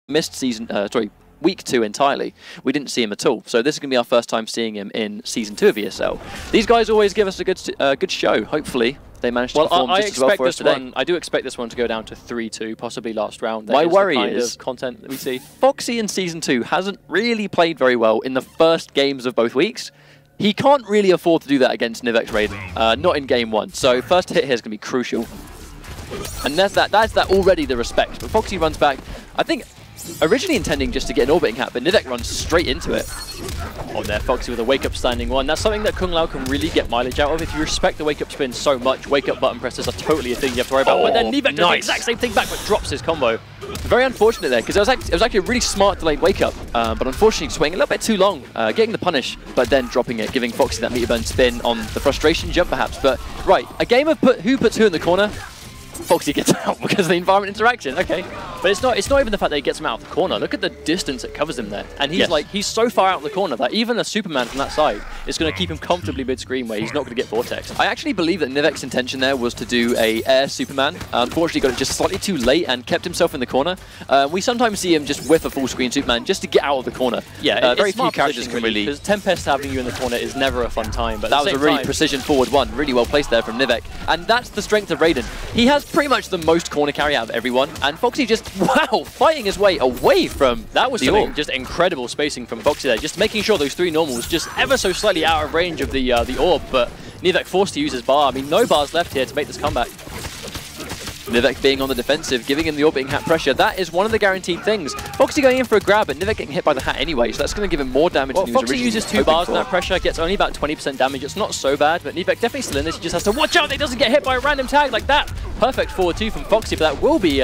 missed week 2 entirely. We didn't see him at all. So this is going to be our first time seeing him in Season 2 of ESL. These guys always give us a good show. Hopefully they manage to perform just as well for us today. I do expect this one to go down to 3-2, possibly last round. My worry is content that we see. F0xy in Season 2 hasn't really played very well in the first games of both weeks. He can't really afford to do that against Nivek's Raiden, not in Game 1. So first hit here is going to be crucial. And that's that already the respect. But F0xy runs back, I think, originally intending just to get an orbiting hat, but Nivek runs straight into it. On there, F0xy with a wake-up standing one. That's something that Kung Lao can really get mileage out of. If you respect the wake-up spin so much, wake-up button presses are totally a thing you have to worry about. But then Nivek does the exact same thing back, but drops his combo. Very unfortunate there, because it was actually a really smart delayed wake-up, but unfortunately just waiting a little bit too long, getting the punish, but then dropping it, giving F0xy that meter burn spin on the frustration jump perhaps. But right, a game of who puts who in the corner. F0xy gets out because of the environment interaction. Okay, but it's not even the fact that he gets him out of the corner. Look at the distance it covers him there, and he's so far out of the corner that even a Superman from that side is going to keep him comfortably mid-screen where he's not going to get vortex. I actually believe that Nivek's intention there was to do a air Superman. Unfortunately, got it just slightly too late and kept himself in the corner. We sometimes see him just whiff a full screen Superman just to get out of the corner. Yeah, very few characters can really. Because Tempest having you in the corner is never a fun time. But that was a really precision forward one, really well placed there from Nivek, and that's the strength of Raiden. He has pretty much the most corner carry out of everyone, and F0xy just, wow, fighting his way away from that was just incredible spacing from F0xy there, just making sure those 3 normals just ever so slightly out of range of the orb, but Nivek forced to use his bar. I mean, no bars left here to make this comeback. Nivek being on the defensive, giving him the orbiting hat pressure. That is one of the guaranteed things. F0xy going in for a grab, but Nivek getting hit by the hat anyway, so that's going to give him more damage than he was originally F0xy uses 2 bars and that pressure, gets only about 20% damage. It's not so bad, but Nivek definitely still in this. He just has to watch out that he doesn't get hit by a random tag like that. Perfect forward 2 from F0xy, but that will be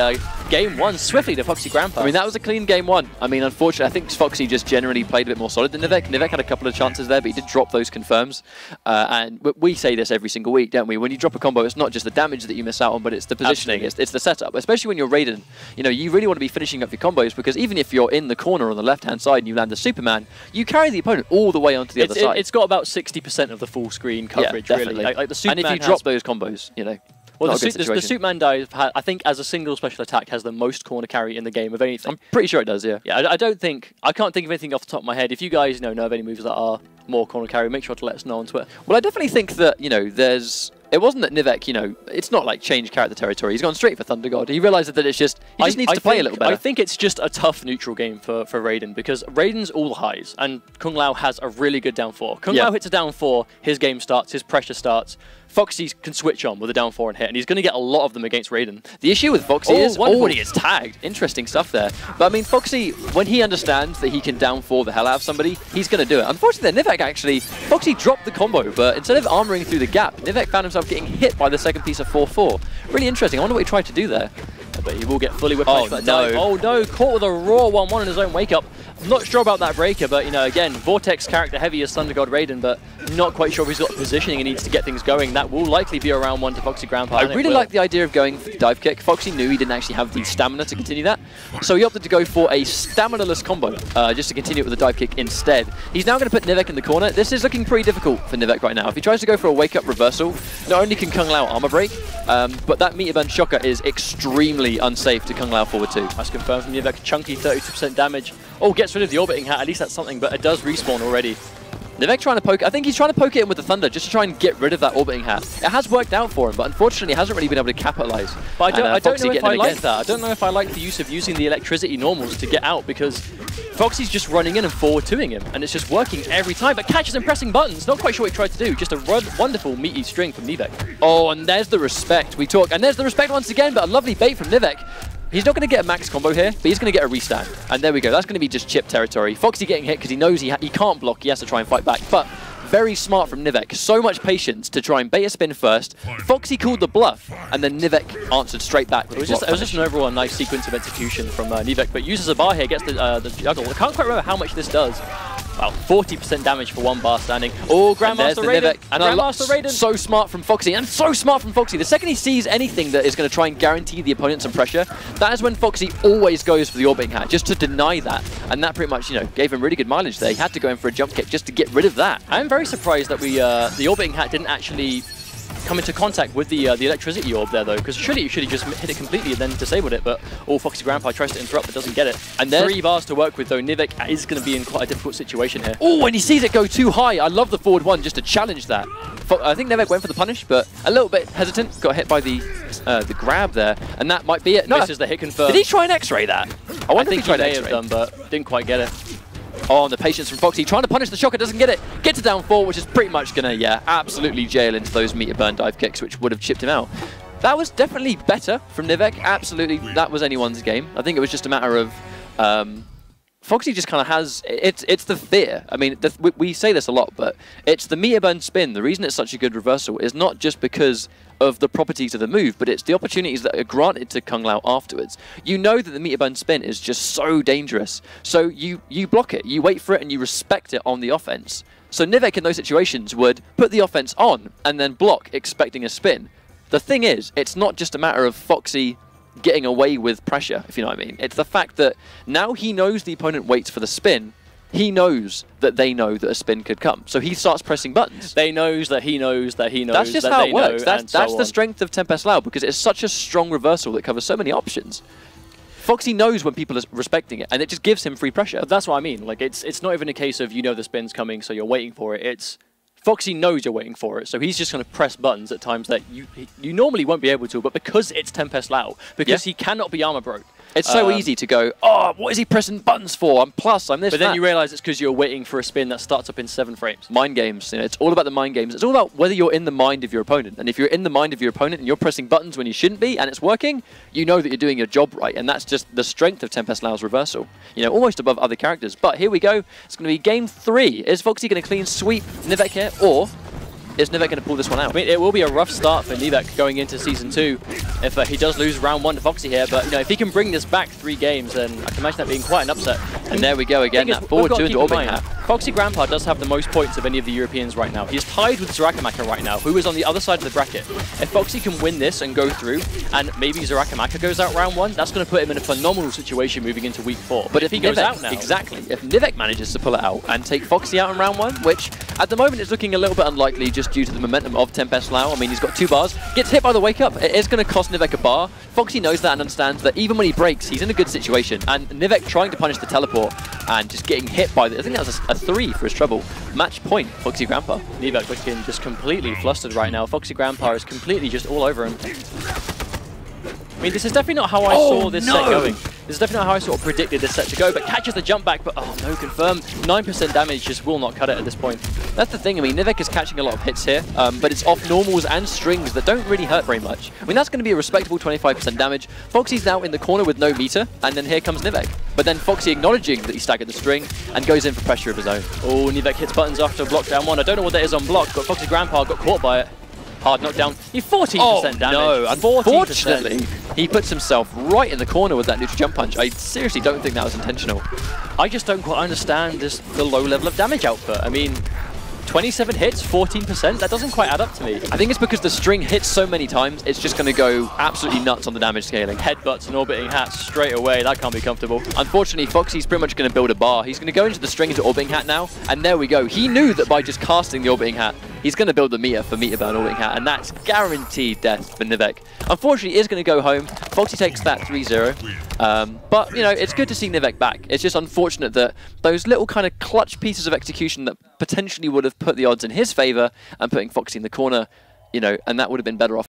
Game 1 swiftly to F0xy Grampa. I mean, that was a clean Game 1. I mean, unfortunately, I think F0xy just generally played a bit more solid than Nivek. Nivek had a couple of chances there, but he did drop those confirms. And we say this every single week, don't we? When you drop a combo, it's not just the damage that you miss out on, but it's the positioning, it's the setup. Especially when you're Raiden, you know, you really want to be finishing up your combos, because even if you're in the corner on the left-hand side and you land the Superman, you carry the opponent all the way onto the other side. It's got about 60% of the full screen coverage, really. Like the Superman, and if you drop those combos, you know. Well, the Superman dive, I think, as a single special attack, has the most corner carry in the game of anything. I'm pretty sure it does, yeah. Yeah, I can't think of anything off the top of my head. If you guys know of any moves that are more corner carry, make sure to let us know on Twitter. Well, I definitely think that, you know, it wasn't that Nivek, you know, it's not like change character territory. He's gone straight for Thunder God. He realized that he just needs to play a little better. I think it's just a tough neutral game for Raiden, because Raiden's all highs, and Kung Lao has a really good down 4. Kung Lao hits a down 4, his game starts, his pressure starts. F0xy can switch on with a down 4 and hit, and he's going to get a lot of them against Raiden. The issue with F0xy is, he gets tagged. Interesting stuff there. But I mean, F0xy, when he understands that he can down 4 the hell out of somebody, he's going to do it. Unfortunately, Nivek actually, F0xy dropped the combo, but instead of armoring through the gap, Nivek found himself getting hit by the second piece of 4-4. Really interesting. I wonder what he tried to do there. But he will get fully whipped for that dive. Oh no, caught with a raw 1-1 in his own wake-up. I'm not sure about that breaker, but, you know, again, Vortex character heavy as Thunder God Raiden, but not quite sure if he's got the positioning he needs to get things going. That will likely be around 1 to F0xy Grampa. I really like the idea of going for the dive kick. F0xy knew he didn't actually have the stamina to continue that, so he opted to go for a stamina-less combo, just to continue it with a dive kick instead. He's now going to put Nivek in the corner. This is looking pretty difficult for Nivek right now. If he tries to go for a wake-up reversal, not only can Kung Lao armor break, but that meter burn shocker is extremely unsafe to Kung Lao forward 2. That's confirmed from Nivek. Chunky 32% damage. Oh, gets rid of the orbiting hat. At least that's something, but it does respawn already. Nivek trying to poke, I think he's trying to poke it in with the Thunder just to try and get rid of that orbiting hat. It has worked out for him, but unfortunately hasn't really been able to capitalize. But I don't know if I like that. I don't know if I like the use of using the electricity normals to get out, because F0xy's just running in and forward 2ing him, and it's just working every time, but catches him pressing buttons. Not quite sure what he tried to do. Just a wonderful meaty string from Nivek. Oh, and there's the respect we talk, and there's the respect once again, but a lovely bait from Nivek. He's not going to get a max combo here, but he's going to get a restand. And there we go. That's going to be just chip territory. F0xy getting hit because he knows he can't block. He has to try and fight back. But very smart from Nivek. So much patience to try and bait a spin first. F0xy called the bluff, and then Nivek answered straight back. It was just an overall nice sequence of execution from Nivek, but uses a bar here, gets the juggle. I can't quite remember how much this does. About 40% damage for 1 bar standing. Oh, Grandmaster Raiden. And Grandmaster Raiden. So smart from F0xy, and so smart from F0xy. The second he sees anything that is going to try and guarantee the opponent some pressure, that is when F0xy always goes for the orbiting hat, just to deny that. And that pretty much, you know, gave him really good mileage there. He had to go in for a jump kick just to get rid of that. I'm very surprised that the orbiting hat didn't actually come into contact with the electricity orb there, though, because surely you should have just hit it completely and then disabled it, but F0xy Grampa tries to interrupt but doesn't get it. And there's 3 bars to work with, though. Nivek is going to be in quite a difficult situation here. Oh, and he sees it go too high. I love the forward one just to challenge that. I think Nivek went for the punish, but a little bit hesitant. Got hit by the grab there, and that might be it. No, misses the hit confirm. Did he try and X-ray that? I wonder if he tried to X-ray done, but didn't quite get it. Oh, and the patience from Foxy, trying to punish the shocker, doesn't get it. Gets it down 4, which is pretty much going to, yeah, absolutely jail into those meter burn dive kicks, which would have chipped him out. That was definitely better from Nivek. Absolutely, that was anyone's game. I think it was just a matter of... Foxy just kind of has, it's the fear. I mean, we say this a lot, but it's the meter burn spin. The reason it's such a good reversal is not just because of the properties of the move, but it's the opportunities that are granted to Kung Lao afterwards. You know that the meter burn spin is just so dangerous. So you block it, you wait for it, and you respect it on the offense. So Nivek in those situations would put the offense on and then block, expecting a spin. The thing is, it's not just a matter of Foxy getting away with pressure, if you know what I mean. It's the fact that now he knows the opponent waits for the spin. He knows that they know that a spin could come. So he starts pressing buttons. They knows that he knows that he knows. That's just that how they it works. Know, that's the strength of Tempest Lao, because it's such a strong reversal that covers so many options. Foxy knows when people are respecting it, and it just gives him free pressure. But that's what I mean. Like, it's not even a case of you know the spin's coming, so you're waiting for it. It's Foxy knows you're waiting for it, so he's just going to press buttons at times that you normally won't be able to, but because it's Tempest Lao, because he cannot be armor broke. It's so easy to go, oh, what is he pressing buttons for? I'm plus, I'm this, But then you realize it's because you're waiting for a spin that starts up in 7 frames. Mind games, you know, it's all about the mind games. It's all about whether you're in the mind of your opponent. And if you're in the mind of your opponent and you're pressing buttons when you shouldn't be and it's working, you know that you're doing your job right. And that's just the strength of Tempest Lao's reversal. You know, almost above other characters. But here we go. It's going to be game 3. Is Foxy going to clean sweep Nivek here, or is Nivek going to pull this one out? I mean, it will be a rough start for Nivek going into Season 2 if he does lose round 1 to Foxy here, but you know, if he can bring this back 3 games, then I can imagine that being quite an upset. And there we go again, that forward 2 into Orbing Hat. F0xy Grampa does have the most points of any of the Europeans right now. He's tied with Zarakamaka right now, who is on the other side of the bracket. If Foxy can win this and go through, and maybe Zarakamaka goes out round 1, that's going to put him in a phenomenal situation moving into week 4. But if he goes out now... Exactly. If Nivek manages to pull it out and take Foxy out in round 1, which at the moment is looking a little bit unlikely just due to the momentum of Tempest Lao. I mean, he's got 2 bars. Gets hit by the wake up. It is going to cost Nivek a bar. Foxy knows that and understands that even when he breaks, he's in a good situation. And Nivek trying to punish the teleport and just getting hit by the... I think that was a 3 for his trouble. Match point, F0xy Grampa. Nivek looking just completely flustered right now. F0xy Grampa is completely just all over him. I mean, this is definitely not how I saw this set going. This is definitely not how I sort of predicted this set to go, but catches the jump back, but oh no, confirm. 9% damage just will not cut it at this point. That's the thing, I mean, Nivek is catching a lot of hits here, but it's off normals and strings that don't really hurt very much. I mean, that's going to be a respectable 25% damage. Foxy's now in the corner with no meter, and then here comes Nivek. But then Foxy acknowledging that he staggered the string and goes in for pressure of his own. Oh, Nivek hits buttons after block down 1. I don't know what that is on block, but F0xy Grampa got caught by it. Hard knockdown. He 14% damage. No, unfortunately, he puts himself right in the corner with that neutral jump punch. I seriously don't think that was intentional. I just don't quite understand the low level of damage output. I mean, 27 hits, 14%, that doesn't quite add up to me. I think it's because the string hits so many times, it's just going to go absolutely nuts on the damage scaling. Headbutts and orbiting hats straight away, that can't be comfortable. Unfortunately, Foxy's pretty much going to build a bar. He's going to go into the string into orbiting hat now, and there we go. He knew that by just casting the orbiting hat, he's going to build the meter for meter burn orbiting hat, and that's guaranteed death for Nivek. Unfortunately, he is going to go home. Foxy takes that 3-0. But, you know, it's good to see Nivek back. It's just unfortunate that those little kind of clutch pieces of execution that potentially would have put the odds in his favor and putting Foxy in the corner, you know, and that would have been better off.